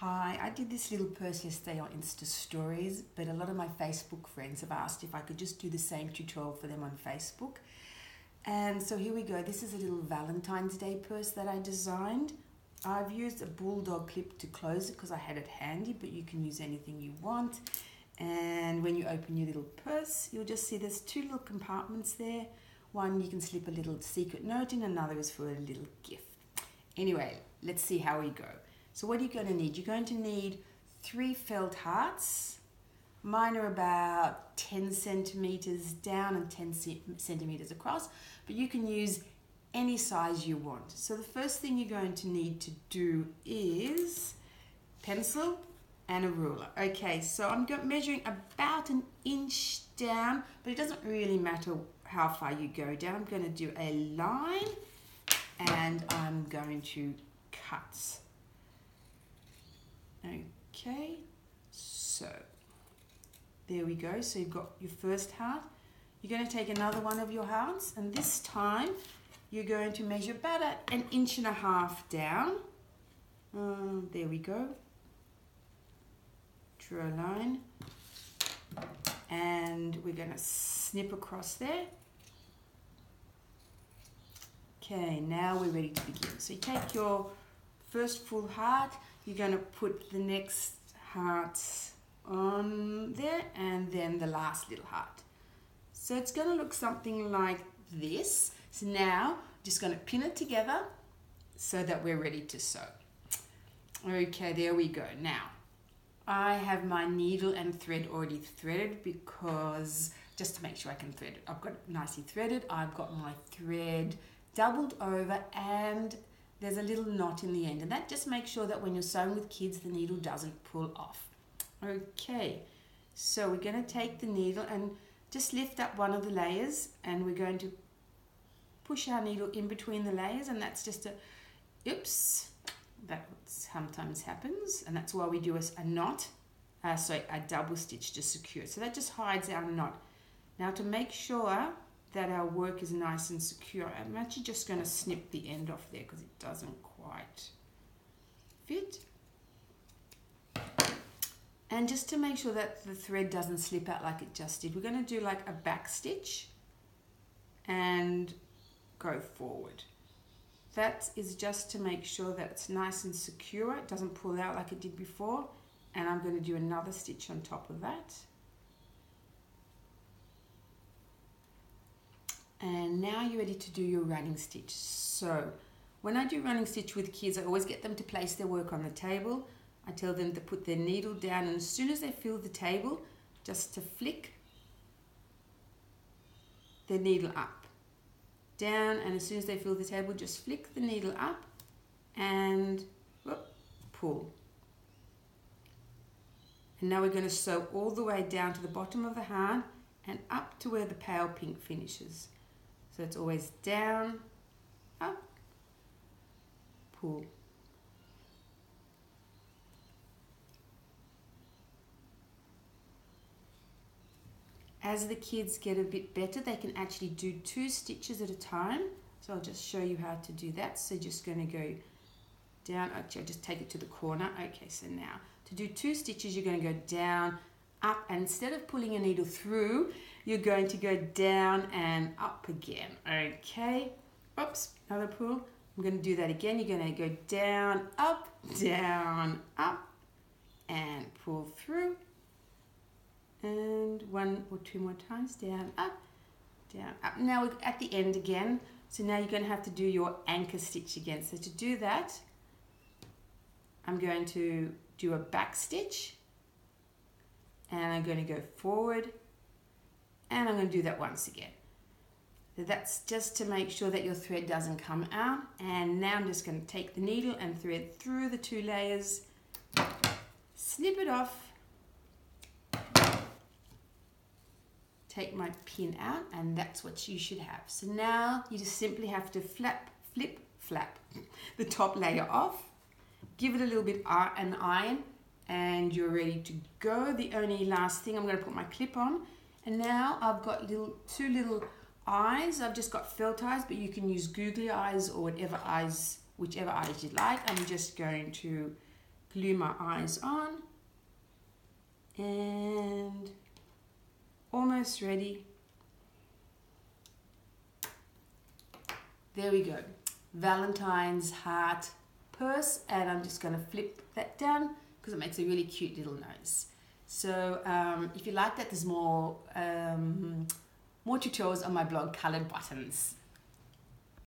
Hi, I did this little purse yesterday on Insta Stories, but a lot of my Facebook friends have asked if I could just do the same tutorial for them on Facebook. And so here we go. This is a little Valentine's Day purse that I designed. I've used a bulldog clip to close it because I had it handy, but you can use anything you want. And when you open your little purse, you'll just see there's two little compartments there. One you can slip a little secret note in, another is for a little gift. Anyway, let's see how we go. So what are you going to need? You're going to need 3 felt hearts. Mine are about 10 centimeters down and 10 centimeters across, but you can use any size you want. So the first thing you're going to need to do is pencil and a ruler. Okay, so I'm measuring about 1 inch down, but it doesn't really matter how far you go down. I'm going to do a line and I'm going to cut. Okay, so there we go. So you've got your first heart. You're going to take another one of your hearts, and this time you're going to measure about 1.5 inches down. There we go. Draw a line, and we're going to snip across there. Okay, now we're ready to begin. So you take your first full heart, you're going to put the next heart on there and then the last little heart. So it's going to look something like this. So now I'm just going to pin it together so that we're ready to sew. Okay, there we go. Now I have my needle and thread already threaded because just to make sure I can thread it. I've got it nicely threaded. I've got my thread doubled over and there's a little knot in the end, and that just makes sure that when you're sewing with kids the needle doesn't pull off. Okay, so we're going to take the needle and just lift up one of the layers, and we're going to push our needle in between the layers, and that's just oops, that sometimes happens, and that's why we do a knot, a double stitch to secure. So that just hides our knot. Now to make sure that our work is nice and secure, I'm actually just going to snip the end off there because it doesn't quite fit. And just to make sure that the thread doesn't slip out like it just did, we're going to do like a back stitch and go forward. That is just to make sure that it's nice and secure, it doesn't pull out like it did before. And I'm going to do another stitch on top of that. And now you're ready to do your running stitch. So when I do running stitch with kids, I always get them to place their work on the table. I tell them to put their needle down, and as soon as they feel the table, just to flick the needle up, down, and as soon as they feel the table, just flick the needle up and whoop, pull. And now we're going to sew all the way down to the bottom of the heart and up to where the pale pink finishes. So it's always down, up, pull. As the kids get a bit better, they can actually do 2 stitches at a time. So I'll just show you how to do that. So just going to go down, actually I'll just take it to the corner. Okay, so now to do 2 stitches, you're going to go down, up, and instead of pulling a needle through, you're going to go down and up again. Okay, oops, another pull. I'm going to do that again. You're going to go down, up, and pull through. And 1 or 2 more times, down, up, down, up. Now we're at the end again. So now you're going to have to do your anchor stitch again. So to do that, I'm going to do a back stitch, and I'm going to go forward, and I'm going to do that once again. So that's just to make sure that your thread doesn't come out. And now I'm just going to take the needle and thread through the 2 layers, snip it off, take my pin out, and that's what you should have. So now you just simply have to flap the top layer off, give it a little bit an iron, and you're ready to go. The only last thing, I'm going to put my clip on, and now I've got 2 little eyes. I've just got felt eyes, but you can use googly eyes or whichever eyes you like. I'm just going to glue my eyes on, and almost ready. There we go. Valentine's heart purse, and I'm just going to flip that down because it makes a really cute little nose. So if you like that, there's more tutorials on my blog, Colored Buttons.